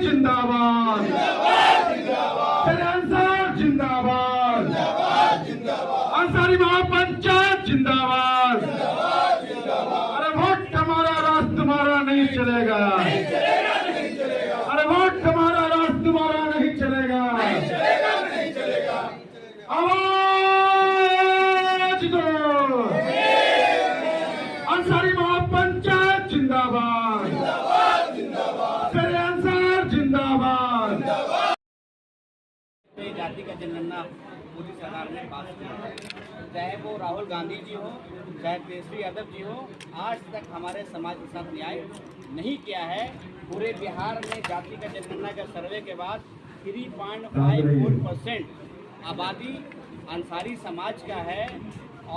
जिंदाबाद जिंदाबाद अंसारी महापंचायत जिंदाबाद। अरे वोट हमारा राज तुम्हारा नहीं चलेगा। अरे वोट हमारा राज तुम्हारा नहीं चलेगा। आवाज दो अंसारी महापंचायत जिंदाबाद। जाति का जनगणना मोदी सरकार ने पास किया, चाहे वो राहुल गांधी जी हो, चाहे तेजस्वी यादव जी हो, आज तक हमारे समाज के साथ न्याय नहीं किया है। पूरे बिहार में जाति का जनगणना का सर्वे के बाद 3.54% आबादी अंसारी समाज का है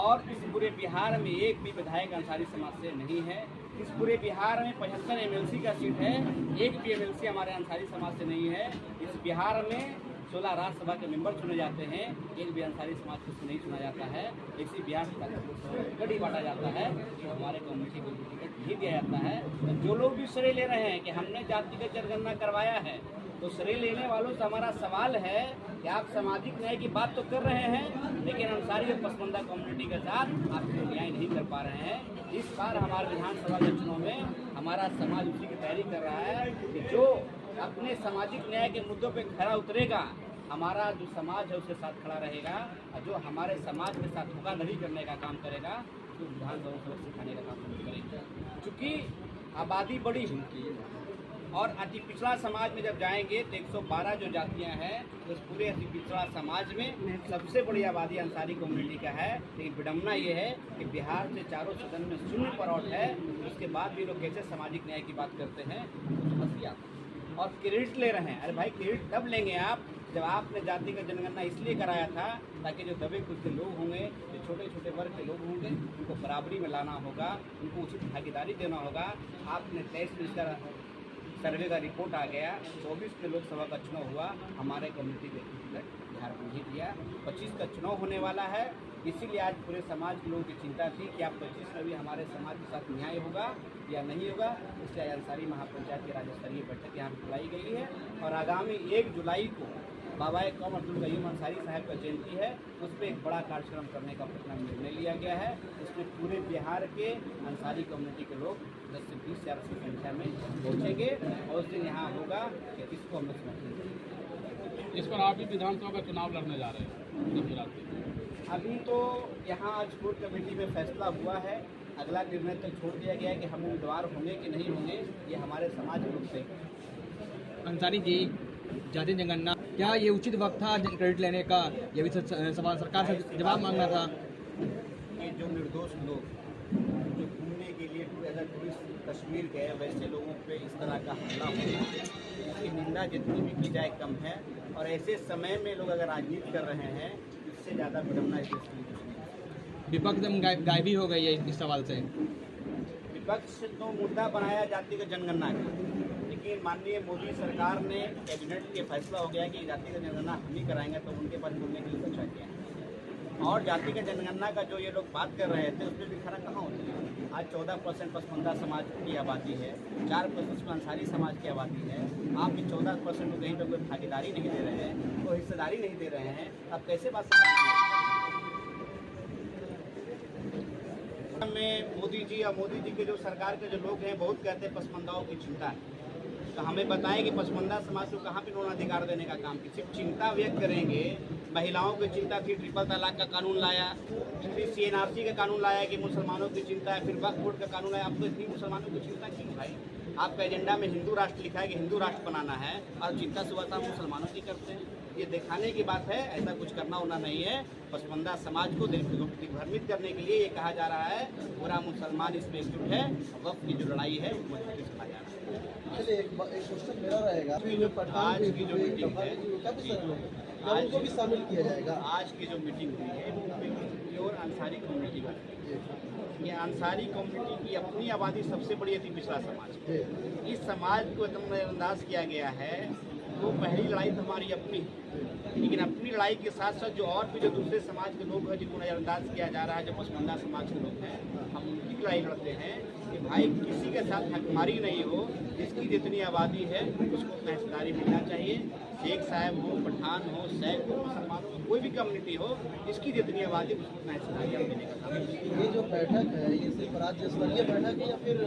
और इस पूरे बिहार में एक भी विधायक अंसारी समाज से नहीं है। इस पूरे बिहार में 75 एमएलसी का सीट है, एक भी एमएलसी हमारे अंसारी समाज से नहीं है। इस बिहार में 16 राज्यसभा के मेंबर चुने जाते हैं, एक भी अंसारी समाज को नहीं चुना जाता है। इसी बिहार से टिकट ही बांटा जाता है, तो हमारे कम्युनिटी को टिकट नहीं दिया जाता है। तो जो लोग भी श्रेय ले रहे हैं कि हमने जातिगत जनगणना करवाया है, तो श्रेय लेने वालों से हमारा सवाल है कि आप सामाजिक न्याय की बात तो कर रहे हैं, लेकिन अंसारी और पसमंदा कम्युनिटी के साथ आप न्याय नहीं कर पा रहे हैं। इस बार हमारे विधानसभा के चुनाव में हमारा समाज उसी की तैयारी कर रहा है कि जो अपने सामाजिक न्याय के मुद्दों पे खरा उतरेगा, हमारा जो समाज है उसके साथ खड़ा रहेगा, और जो हमारे समाज के साथ धोखाधड़ी करने का काम करेगा तो विधानसभा सबक सिखाने का काम नहीं करेगा। चूँकि आबादी बड़ी है और अति पिछड़ा समाज में जब जाएंगे तो 112 जो जातियां हैं उस पूरे अति पिछड़ा समाज में सबसे बड़ी आबादी अंसारी कम्युनिटी का है। लेकिन विडम्बना ये है कि बिहार से चारों सदन में शून्य पर आउट है, उसके बाद भी लोग कैसे सामाजिक न्याय की बात करते हैं तो हंसी आता है और क्रेडिट ले रहे हैं। अरे भाई क्रेडिट तब लेंगे आप जब आपने जाति का जनगणना इसलिए कराया था ताकि जो दबे कुछ लोग होंगे, जो छोटे छोटे वर्ग के लोग होंगे, उनको बराबरी में लाना होगा, उनको उचित भागीदारी देना होगा। आपने 23 में इसका सर्वे का रिपोर्ट आ गया, 24 में लोकसभा का चुनाव हुआ, हमारे कम्युनिटी के बिहार को नहीं दिया। 25 का चुनाव होने वाला है, इसीलिए आज पूरे समाज के लोगों की चिंता थी कि आप 25 में भी हमारे समाज के साथ न्याय होगा या नहीं होगा। इसलिए अंसारी महापंचायत की राज्य स्तरीय बैठक यहाँ पर बुलाई गई है और आगामी 1 जुलाई को बाबा कौम अब्दुल कयूम अंसारी साहब का जयंती है, उस पर एक बड़ा कार्यक्रम करने का निर्णय लिया गया है। इसमें पूरे बिहार के अंसारी कम्युनिटी के लोग 10 से 20 हज़ार की संख्या में पहुँचेंगे और उस दिन यहाँ होगा कि किसको हम समर्थन देंगे। इस पर आप भी विधानसभा का चुनाव लड़ने जा रहे हैं? अभी तो यहाँ आज कोर कमेटी में फैसला हुआ है, अगला निर्णय तक छोड़ दिया गया है कि हम उम्मीदवार होंगे कि नहीं होंगे, ये हमारे समाज के लोग से। अंसारी जी, जाति जनगणना क्या ये उचित वक्त था क्रेडिट लेने का? ये भी सवाल सरकार से जवाब मांगना था। ये जो निर्दोष लोग जो घूमने के लिए टूरिस्ट कश्मीर गए, वैसे लोगों पे इस तरह का हमला होना, इसकी निंदा जितनी भी की जाए कम है। और ऐसे समय में लोग अगर राजनीति कर रहे हैं, इससे ज़्यादा विडम्बना है। विपक्ष गायबी हो गई है इस सवाल से। विपक्ष तो मुद्दा बनाया जाति का जनगणना का, लेकिन माननीय मोदी सरकार ने कैबिनेट के फैसला हो गया कि जाति का जनगणना हम ही कराएंगे, तो उनके पास बोलने के लिए बचा गया। और जाति का जनगणना का जो ये लोग बात कर रहे थे उसमें भी खरा कहाँ होती है। आज 14% पसमंदा समाज की आबादी है, 4% अंसारी समाज की आबादी है। आप भी 14% को कहीं पर कोई भागीदारी नहीं दे रहे हैं, कोई हिस्सेदारी नहीं दे रहे हैं, आप कैसे बात में मोदी जी और मोदी जी के जो सरकार के जो लोग हैं बहुत कहते हैं पसमंदाओं की चिंता है। तो हमें बताएं कि पसमंदा समाज को कहाँ पे उन्होंने अधिकार देने का काम किया? सिर्फ चिंता व्यक्त करेंगे। महिलाओं की चिंता थी, ट्रिपल तलाक का कानून लाया, फिर CNRC का कानून लाया कि मुसलमानों की चिंता है, फिर वक्फ बोर्ड का कानून आया। आपको इतनी मुसलमानों की चिंता क्यों भाई? आपका एजेंडा में हिंदू राष्ट्र लिखा है कि हिंदू राष्ट्र बनाना है और चिंता सुबह आप मुसलमानों की करते हैं। ये दिखाने की बात है, ऐसा कुछ करना होना नहीं है। पसमंदा समाज को दिग्भ्रमित करने के लिए ये कहा जा रहा है पूरा मुसलमान इसमें एकजुट है। वक्फ की जो लड़ाई है वो मजबूती से कहा जा रहा है। एक क्वेश्चन मेरा रहेगा, आज की जो मीटिंग है आज को भी शामिल किया जाएगा। आज की जो मीटिंग हुई है वो प्योर अंसारी कम्युनिटी का। ये अंसारी कम्युनिटी की अपनी आबादी सबसे बड़ी अति पिछड़ा समाज है। इस समाज को एकदम नजरअंदाज किया गया है देखो पहली लड़ाई तो हमारी अपनी है, लेकिन अपनी लड़ाई के साथ साथ जो और भी जो दूसरे समाज के लोग हैं जिनको नज़रअंदाज किया जा रहा है, जो पसमानदा समाज के लोग हैं, हम उनकी लड़ाई लड़ते हैं कि भाई किसी के साथ हकमारी नहीं हो, जिसकी जितनी आबादी है उसको उतना हिस्सेदारी मिलना चाहिए। शेख साहब हो, पठान हो, सैक हो, मुसलमान हो, कोई भी कम्युनिटी हो, इसकी जितनी आबादी उसको उतना हिस्सेदारी हम देने का काम है। ये जो बैठक है ये सिर्फ राज्य स्तरीय बैठक है या फिर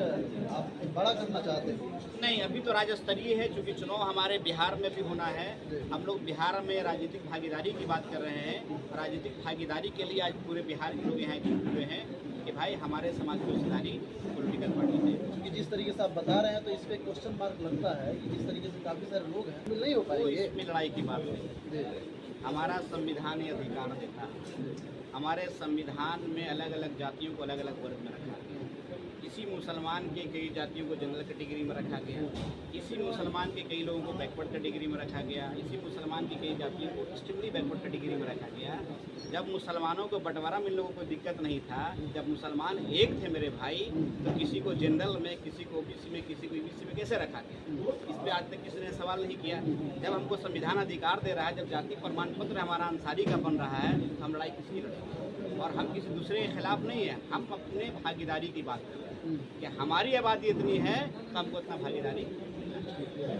आप बड़ा करना चाहते हैं? नहीं, अभी तो राज्य स्तरीय है, क्योंकि चुनाव हमारे बिहार में भी होना है। हम लोग बिहार में राजनीतिक भागीदारी की बात कर रहे हैं। राजनीतिक भागीदारी के लिए आज पूरे बिहार के लोग यहाँ एकजुट हुए हैं कि भाई हमारे समाज की हिस्सेदारी पॉलिटिकल पार्टी में। क्योंकि जिस तरीके से आप बता रहे हैं तो इस पे क्वेश्चन मार्क लगता है कि जिस तरीके से काफी सारे लोग हैं तो नहीं हो तो पाएंगे। इसमें लड़ाई की बात नहीं। हमारा संविधान ये अधिकार देता है। हमारे संविधान में अलग अलग जातियों को अलग अलग वर्ग में रखा गया। इसी मुसलमान के कई जातियों को जनरल कैटेगरी में रखा गया, इसी मुसलमान के कई लोगों को बैकवर्ड कैटेगरी में रखा गया, इसी मुसलमान की कई जातियों को एक्सट्रीमली बैकवर्ड कैटेगरी में रखा गया। जब मुसलमानों को बंटवारा मिलने को कोई दिक्कत नहीं था, जब मुसलमान एक थे मेरे भाई, तो किसी को जनरल में, किसी को ओबीसी में, किसी को ईबीसी में कैसे रखा गया? इस पर आज तक किसी ने सवाल नहीं किया। जब हमको संविधान अधिकार दे रहा है, जब जाति प्रमाण पत्र हमारा अंसारी का बन रहा है, तो हम लड़ाई किसकी लड़ेंगे? और हम किसी दूसरे के खिलाफ नहीं है, हम अपने भागीदारी की बात कर रहे हैं कि हमारी आबादी इतनी है तो हमको इतना भागीदारी,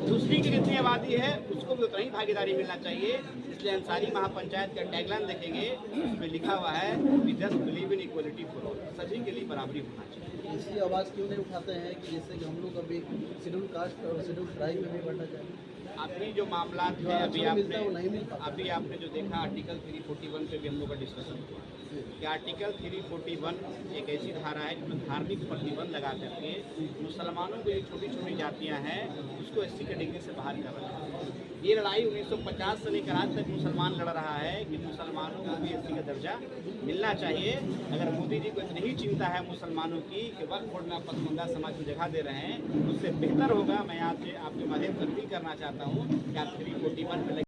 दूसरी की जितनी आबादी है उसको भी उतना ही भागीदारी मिलना चाहिए। इसलिए अंसारी महापंचायत का टैगलाइन देखेंगे, उसमें लिखा हुआ है we just believe in equality for all, सभी के लिए बराबरी होना चाहिए। इसकी आवाज़ क्यों नहीं उठाते हैं कि जैसे कि हम लोग अभी शेड्यूल कास्ट और शेड्यूल ट्राइब में भी बढ़ना चाहिए? अभी जो मामला जो है, आरक्षण मिलता है वो नहीं मिल पाता। अभी आपने जो देखा आर्टिकल 341 पे भी हम लोग का डिस्कशन हुआ कि आर्टिकल 341 एक ऐसी धारा है जिसमें धार्मिक प्रतिबंध लगा करके मुसलमानों की छोटी छोटी जातियां हैं उसको एससी कैटेगरी से बाहर कर रहा है। ये लड़ाई 1950 से लेकर आज तक मुसलमान लड़ रहा है कि मुसलमानों को भी एससी का दर्जा मिलना चाहिए। अगर मोदी जी को इतनी ही चिंता है मुसलमानों की कि वक्फ बोर्ड में पसमानदा समाज को जगह दे रहे हैं, उससे बेहतर होगा। मैं आपसे आपके माध्यम से अपील करना चाहता हूँ कि आप 341 पे